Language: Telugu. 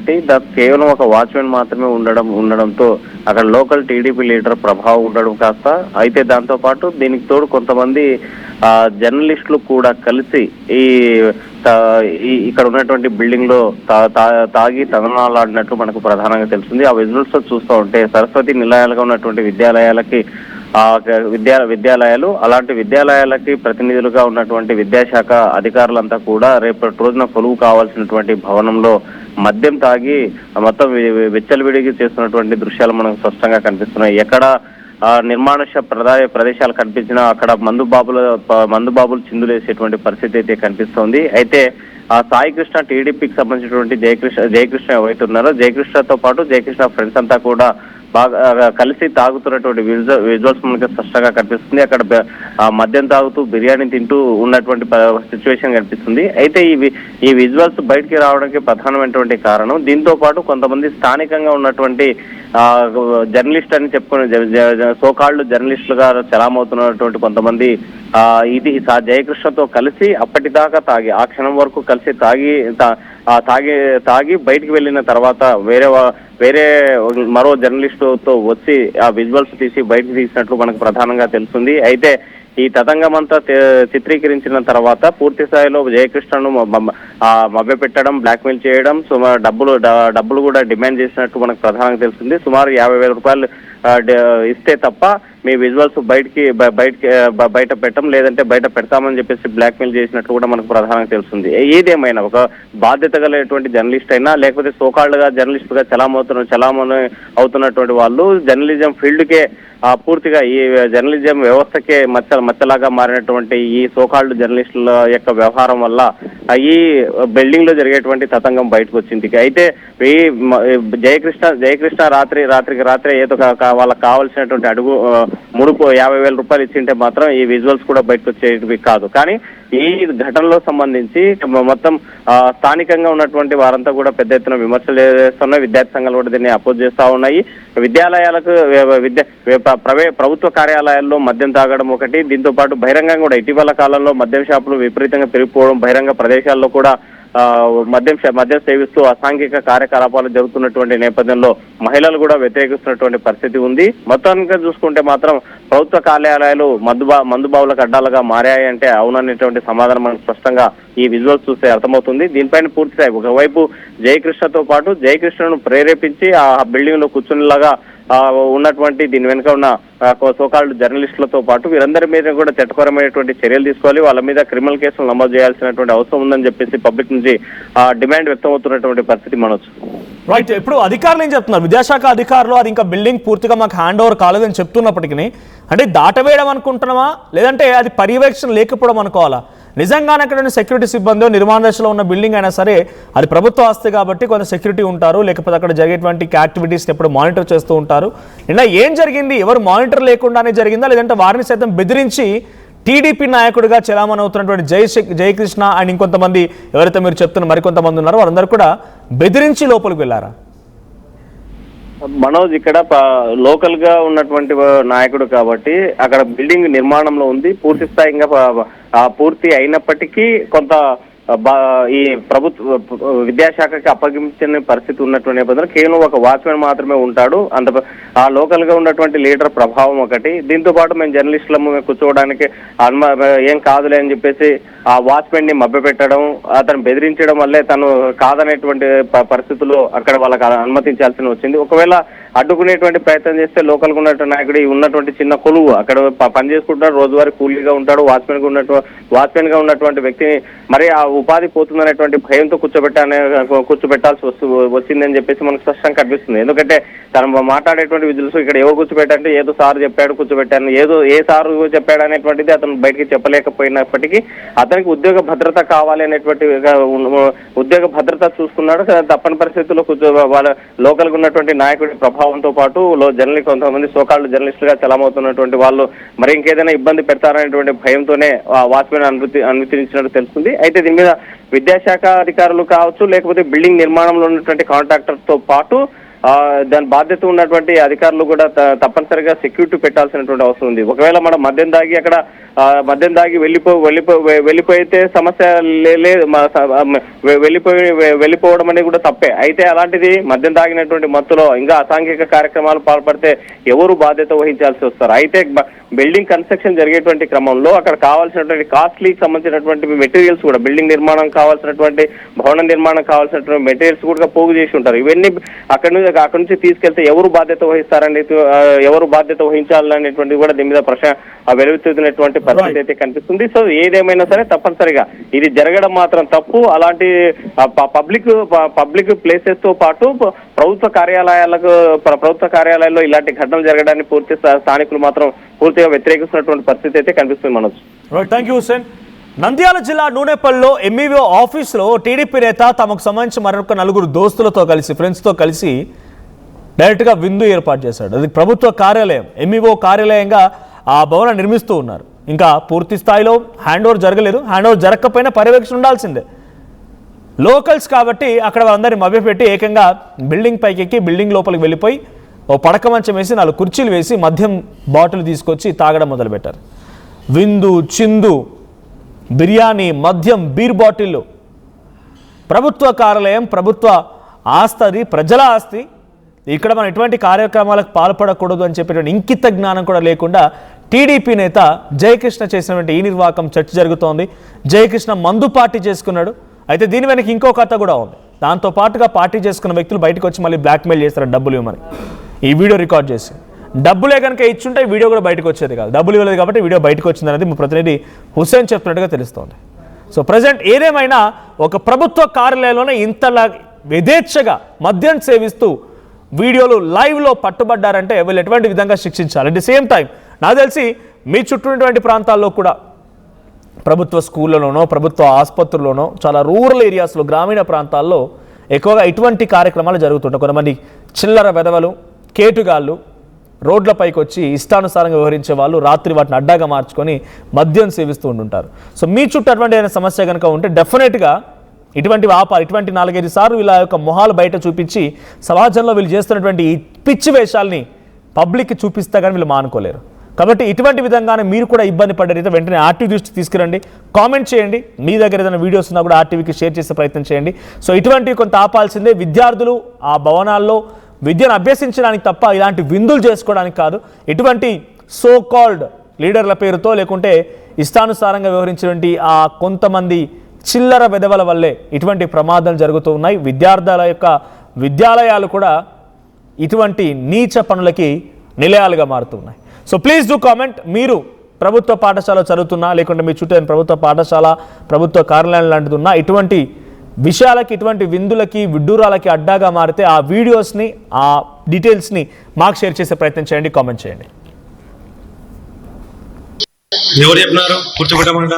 పెట్టి కేవలం ఒక వాచ్మెన్ మాత్రమే ఉండడంతో అక్కడ లోకల్ టీడీపీ లీడర్ ప్రభావం ఉండడం కాస్త అయితే దాంతో పాటు దీనికి తోడు కొంతమంది జర్నలిస్టులు కూడా కలిసి ఇక్కడ ఉన్నటువంటి బిల్డింగ్ లో తాగి తదనాలాడినట్లు మనకు ప్రధానంగా తెలుస్తుంది. ఆ విజువల్స్ చూస్తూ ఉంటే సరస్వతి నిలయాలుగా ఉన్నటువంటి విద్యాలయాలకి విద్యాలయాలు అలాంటి విద్యాలయాలకి ప్రతినిధులుగా ఉన్నటువంటి విద్యాశాఖ అధికారులంతా కూడా రేపటి రోజున కొలువు కావాల్సినటువంటి భవనంలో మద్యం తాగి మొత్తం విచ్చలవిడిగి చేస్తున్నటువంటి దృశ్యాలు మనకు స్పష్టంగా కనిపిస్తున్నాయి. ఎక్కడ నిర్మానుష్య ప్రదేశాలు కనిపించినా అక్కడ మందుబాబులు చిందులేసేటువంటి పరిస్థితి అయితే కనిపిస్తోంది. అయితే సాయి కృష్ణ టీడీపీకి సంబంధించినటువంటి జయకృష్ణ ఎవరైతే ఉన్నారో జయకృష్ణతో పాటు జయకృష్ణ ఫ్రెండ్స్ అంతా కూడా బాగా కలిసి తాగుతున్నటువంటి విజువల్స్ మనకి స్పష్టంగా కనిపిస్తుంది. అక్కడ మద్యం తాగుతూ బిర్యానీ తింటూ ఉన్నటువంటి సిచ్యువేషన్ కనిపిస్తుంది. అయితే ఈ విజువల్స్ బయటికి రావడానికి ప్రధానమైనటువంటి కారణం దీంతో పాటు కొంతమంది స్థానికంగా ఉన్నటువంటి జర్నలిస్ట్ అని చెప్పుకునే సోకాళ్ళు జర్నలిస్టులుగా చలామవుతున్నటువంటి కొంతమంది జయకృష్ణతో కలిసి అప్పటిదాకా తాగి ఆ క్షణం వరకు కలిసి తాగి బయటికి వెళ్ళిన తర్వాత వేరే మరో జర్నలిస్టుతో వచ్చి ఆ విజువల్స్ తీసి బయటకు తీసినట్లు మనకు ప్రధానంగా తెలుస్తుంది. అయితే ఈ తతంగమంతా చిత్రీకరించిన తర్వాత పూర్తి స్థాయిలో జయకృష్ణను మభ్యపెట్టడం, బ్లాక్మెయిల్ చేయడం, డబ్బులు కూడా డిమాండ్ చేసినట్టు మనకు ప్రధానంగా తెలుస్తుంది. సుమారు 50,000 రూపాయలు ఇస్తే తప్ప మీ విజువల్స్ బయట పెట్టం, లేదంటే బయట పెడతామని చెప్పేసి బ్లాక్మెయిల్ చేసినట్లు కూడా మనకు ప్రధానంగా తెలుస్తుంది. ఏదేమైనా ఒక బాధ్యత కలిగినటువంటి జర్నలిస్ట్ అయినా లేకపోతే సోకాళ్ళుగా జర్నలిస్టుగా చలామణి అవుతున్నటువంటి వాళ్ళు జర్నలిజం ఫీల్డ్కే పూర్తిగా ఈ జర్నలిజం వ్యవస్థకే మచ్చలాగా మారినటువంటి ఈ సోకాళ్ళు జర్నలిస్టుల యొక్క వ్యవహారం వల్ల ఈ బిల్డింగ్ లో జరిగేటువంటి తతంగం బయటకు వచ్చింది. అయితే ఈ జయకృష్ణ రాత్రి ఏదో వాళ్ళకి కావాల్సినటువంటి ముడుపు 50,000 రూపాయలు ఇచ్చింటే మాత్రం ఈ విజువల్స్ కూడా బయటకు వచ్చేవి కాదు. కానీ ఈ ఘటనలో సంబంధించి మొత్తం స్థానికంగా ఉన్నటువంటి వారంతా కూడా పెద్ద ఎత్తున విమర్శలు చేస్తున్నాయి. విద్యార్థి సంఘాలు కూడా దీన్ని అపోజ్ చేస్తా ఉన్నాయి. విద్యాలయాలకు ప్రభుత్వ కార్యాలయాల్లో మద్యం తాగడం ఒకటి, దీంతో పాటు బహిరంగంగా కూడా ఇటీవల కాలంలో మద్యం షాపులు విపరీతంగా పెరిగిపోవడం, బహిరంగ ప్రదేశాల్లో కూడా మద్యం సేవిస్తూ అసాంఘిక కార్యకలాపాలు జరుగుతున్నటువంటి నేపథ్యంలో మహిళలు కూడా వ్యతిరేకిస్తున్నటువంటి పరిస్థితి ఉంది. మొత్తానికి చూసుకుంటే మాత్రం ప్రభుత్వ కార్యాలయాలు మందుబావులకు అడ్డాలుగా మారాయి అంటే అవుననేటువంటి సమాధానం మనకు స్పష్టంగా ఈ విజువల్స్ చూస్తే అర్థమవుతుంది. దీనిపైన పూర్తిగా ఒకవైపు జయకృష్ణతో పాటు జయకృష్ణను ప్రేరేపించి ఆ బిల్డింగ్ లో కూర్చునేలాగా ఉన్నటువంటి దీని వెనుక ఉన్న సోకాళ్ళు జర్నలిస్టులతో పాటు వీరందరి మీద కూడా చట్టపరమైనటువంటి చర్యలు తీసుకోవాలి, వాళ్ళ మీద క్రిమినల్ కేసులు నమోదు చేయాల్సినటువంటి అవసరం ఉందని చెప్పేసి పబ్లిక్ నుంచి డిమాండ్ వ్యక్తమవుతున్నటువంటి పరిస్థితి మనొచ్చు. రైట్, ఇప్పుడు అధికారులు ఏం చెప్తున్నారు? విద్యాశాఖ అధికారులు అది ఇంకా బిల్డింగ్ పూర్తిగా మాకు హ్యాండ్ ఓవర్ కాలేదని చెప్తున్నప్పటికీ అంటే దాటవేయడం అనుకుంటున్నామా, లేదంటే అది పర్యవేక్షణ లేకపోవడం అనుకోవాలా? నిజంగానే అక్కడ సెక్యూరిటీ సిబ్బంది నిర్మాణ దశలో ఉన్న బిల్డింగ్ అయినా సరే అది ప్రభుత్వ ఆస్తి కాబట్టి కొంత సెక్యూరిటీ ఉంటారు, లేకపోతే అక్కడ జరిగేటువంటి యాక్టివిటీస్ని ఎప్పుడు మానిటర్ చేస్తూ ఉంటారు. ఇలా ఏం జరిగింది? ఎవరు మానిటర్ లేకుండానే జరిగిందా, లేదంటే వారిని సైతం బెదిరించి టీడీపీ నాయకుడిగా చలామణి అవుతున్నటువంటి జయకృష్ణ అండ్ ఇంకొంతమంది ఎవరైతే మీరు చెప్తున్న మరికొంతమంది ఉన్నారో వారందరూ కూడా బెదిరించి లోపలికి వెళ్ళారా? మనోజ్ ఇక్కడ లోకల్ గా ఉన్నటువంటి నాయకుడు కాబట్టి అక్కడ బిల్డింగ్ నిర్మాణంలో ఉంది, పూర్తి స్థాయిగా పూర్తి అయినప్పటికీ కొంత ఈ ప్రభుత్వ విద్యాశాఖకి అప్పగించిన పరిస్థితి ఉన్నటువంటి నేపథ్యంలో కేవలం ఒక వాచ్మెన్ మాత్రమే ఉంటాడు. ఆ లోకల్ గా ఉన్నటువంటి లీడర్ ప్రభావం ఒకటి, దీంతో పాటు మేము జర్నలిస్టులము కూర్చోవడానికి ఏం కాదులే అని చెప్పేసి ఆ వాచ్మెన్ ని మభ్యపెట్టడం, అతను బెదిరించడం వల్లే తను కాదనేటువంటి పరిస్థితుల్లో అక్కడ వాళ్ళకి అనుమతించాల్సి వచ్చింది. ఒకవేళ అడ్డుకునేటువంటి ప్రయత్నం చేస్తే లోకల్ గా ఉన్నటువంటి నాయకుడు ఉన్నటువంటి చిన్న కొలువు అక్కడ పని చేసుకుంటాడు, రోజువారీ కూలీగా ఉంటాడు, వాచ్మెన్ గా ఉన్నటువంటి వ్యక్తిని మరి ఆ ఉపాధి పోతుందనేటువంటి భయంతో కూర్చోబెట్టాల్సి వచ్చిందని చెప్పేసి మనకు స్పష్టంగా కనిపిస్తుంది. ఎందుకంటే తను మాట్లాడేటువంటి విధులు ఇక్కడ ఎవరు కూర్చోబెట్టారంటే ఏదో సార్ చెప్పాడు కూర్చోబెట్టాను, ఏ సారు చెప్పాడు అనేటువంటిది అతను బయటికి చెప్పలేకపోయినప్పటికీ అతనికి ఉద్యోగ భద్రత కావాలి అనేటువంటి ఉద్యోగ భద్రత చూసుకున్నాడు. తప్పని పరిస్థితుల్లో వాళ్ళ లోకల్ గా ఉన్నటువంటి నాయకుడి ప్రభావంతో పాటు కొంతమంది సోకాళ్ళు జర్నలిస్టులుగా చలమవుతున్నటువంటి వాళ్ళు మరి ఇంకేదైనా ఇబ్బంది పెడతారనేటువంటి భయంతోనే వాచ్మెన్ అనుమతించినట్టు తెలుస్తుంది. అయితే దీని మీద విద్యాశాఖ అధికారులు కావచ్చు, లేకపోతే బిల్డింగ్ నిర్మాణంలో ఉన్నటువంటి కాంట్రాక్టర్ తో పాటు దాని బాధ్యత ఉన్నటువంటి అధికారులు కూడా తప్పనిసరిగా సెక్యూరిటీ పెట్టాల్సినటువంటి అవసరం ఉంది. ఒకవేళ మనం మద్యం దాగి వెళ్ళిపోయితే సమస్య లేదు, వెళ్ళిపోవడం అనేది కూడా తప్పే. అయితే అలాంటిది మద్యం తాగినటువంటి మత్తులో ఇంకా అసాంఘిక కార్యక్రమాలు పాల్పడితే ఎవరు బాధ్యత వహించాల్సి వస్తారు? అయితే బిల్డింగ్ కన్స్ట్రక్షన్ జరిగేటువంటి క్రమంలో అక్కడ కావాల్సినటువంటి కాస్ట్లీకి సంబంధించినటువంటి మెటీరియల్స్ కూడా, బిల్డింగ్ నిర్మాణం కావాల్సినటువంటి, భవన నిర్మాణం కావాల్సినటువంటి మెటీరియల్స్ కూడా పోగు చేసి ఉంటారు. ఇవన్నీ అక్కడి నుంచి తీసుకెళ్తే ఎవరు బాధ్యత వహిస్తారని, ఎవరు బాధ్యత వహించాలనేటువంటిది కూడా దీని మీద వెలువెత్తుతున్నటువంటి పరిస్థితి అయితే కనిపిస్తుంది. సో ఏదేమైనా సరే తప్పనిసరిగా ఇది జరగడం మాత్రం తప్పు. అలాంటి పబ్లిక్ ప్లేసెస్ తో పాటు ప్రభుత్వ కార్యాలయాల్లో ఇలాంటి ఘటనలు జరగడాన్ని స్థానికులు మాత్రం పూర్తిగా వ్యతిరేకిస్తున్నటువంటి పరిస్థితి అయితే కనిపిస్తుంది. Manoj, thank you Hussain. నంద్యాల జిల్లా నూనెపల్లిలో ఎంఈఓ ఆఫీస్లో టీడీపీ నేత తమకు సంబంధించి మరొక 4 దోస్తులతో కలిసి, ఫ్రెండ్స్తో కలిసి డైరెక్ట్గా విందు ఏర్పాటు చేశాడు. అది ప్రభుత్వ కార్యాలయం, ఎంఈఓ కార్యాలయంగా ఆ భవనం నిర్మిస్తూ ఉన్నారు. ఇంకా పూర్తి స్థాయిలో హ్యాండ్ ఓవర్ జరగలేదు. హ్యాండ్ ఓవర్ జరగకపోయినా పర్యవేక్షణ ఉండాల్సిందే. లోకల్స్ కాబట్టి అక్కడ వాళ్ళందరినీ మభ్యపెట్టి ఏకంగా బిల్డింగ్ పైకి ఎక్కి బిల్డింగ్ లోపలికి వెళ్ళిపోయి ఓ పడక మంచం వేసి 4 కుర్చీలు వేసి మద్యం బాటిల్ తీసుకొచ్చి తాగడం మొదలుపెట్టారు. విందు, చిందు, బిర్యానీ, మద్యం, బీర్ బాటిళ్ళు. ప్రభుత్వ కార్యాలయం, ప్రభుత్వ ఆస్తి, ప్రజల ఆస్తి. ఇక్కడ మనం ఎటువంటి కార్యక్రమాలకు పాల్పడకూడదు అని చెప్పేటువంటి ఇంకిత జ్ఞానం కూడా లేకుండా టీడీపీ నేత జయకృష్ణ చేసినటువంటి ఈ నిర్వాకం చర్చ జరుగుతోంది. జయకృష్ణ మందు పార్టీ చేసుకున్నాడు. అయితే దీని వెనక ఇంకో కథ కూడా ఉంది. దాంతో పాటుగా పార్టీ చేసుకున్న వ్యక్తులు బయటకు వచ్చి మళ్ళీ బ్లాక్మెయిల్ చేస్తారు డబ్బులు ఇవ్వమని. ఈ వీడియో రికార్డ్ చేసి డబ్బులే కనుక ఇచ్చుంటే వీడియో కూడా బయటకు వచ్చేది కాదు. డబ్బులు ఇవ్వలేదు కాబట్టి వీడియో బయటకు వచ్చిందనేది మా ప్రతినిధి హుసేన్ చెప్తున్నట్టుగా తెలుస్తోంది. సో ప్రజెంట్ ఏదేమైనా ఒక ప్రభుత్వ కార్యాలయంలోనే ఇంతలా యథేచ్ఛగా మద్యం సేవిస్తూ వీడియోలు లైవ్లో పట్టుబడ్డారంటే వీళ్ళు ఎటువంటి విధంగా శిక్షించాలి. అట్ ది సేమ్ టైం నాకు తెలిసి మీ చుట్టూ ఉన్నటువంటి ప్రాంతాల్లో కూడా ప్రభుత్వ స్కూళ్ళలోనో, ప్రభుత్వ ఆసుపత్రుల్లోనో, చాలా రూరల్ ఏరియాస్లో, గ్రామీణ ప్రాంతాల్లో ఎక్కువగా ఇటువంటి కార్యక్రమాలు జరుగుతుంటాయి. కొంతమంది చిల్లర వెధవలు, కేటుగాళ్ళు రోడ్లపైకి వచ్చి ఇష్టానుసారంగా వ్యవహరించే వాళ్ళు రాత్రి వాటిని అడ్డాగా మార్చుకొని మద్యం సేవిస్తూ ఉంటుంటారు. సో మీ చుట్టూ అటువంటి ఏదైనా సమస్య కనుక ఉంటే డెఫినెట్గా ఇటువంటి వ్యాపారం, ఇటువంటి 4-5 సార్లు వీళ్ళ యొక్క మొహాలు బయట చూపించి సమాజంలో వీళ్ళు చేస్తున్నటువంటి ఈ పిచ్చి వేషాలని పబ్లిక్కి చూపిస్తే కానీ వీళ్ళు మానుకోలేరు. కాబట్టి ఇటువంటి విధంగానే మీరు కూడా ఇబ్బంది పడ్డారైతే వెంటనే ఆర్టీవీ దృష్టి తీసుకురండి, కామెంట్ చేయండి. మీ దగ్గర ఏదైనా వీడియోస్ ఉన్నా కూడా ఆర్టీవీకి షేర్ చేసే ప్రయత్నం చేయండి. సో ఇటువంటివి కొంత ఆపాల్సిందే. విద్యార్థులు ఆ భవనాల్లో విద్యను అభ్యసించడానికి తప్ప ఇలాంటి విందులు చేసుకోవడానికి కాదు. ఇటువంటి సో కాల్డ్ లీడర్ల పేరుతో లేకుంటే ఇష్టానుసారంగా వ్యవహరించినటువంటి ఆ కొంతమంది చిల్లర వెధవల వల్లే ఇటువంటి ప్రమాదాలు జరుగుతూ ఉన్నాయి. విద్యార్థుల యొక్క విద్యాలయాలు కూడా ఇటువంటి నీచ పనులకి నిలయాలుగా మారుతున్నాయి. So please do comment. మీరు ప్రభుత్వ పాఠశాల చదువుతున్నా లేకుంటే మీ చుట్టూ ప్రభుత్వ పాఠశాల, ప్రభుత్వ కార్యాలయం లాంటిది ఉన్నా ఇటువంటి విషయాలకి, ఇటువంటి విందులకి, విడ్డూరాలకి అడ్డాగా మారితే ఆ వీడియోస్ని, ఆ డీటెయిల్స్ని మాకు షేర్ చేసే ప్రయత్నం చేయండి, కామెంట్ చేయండి. ఎవరు చెప్పినారు కూర్చోబెట్టమంట?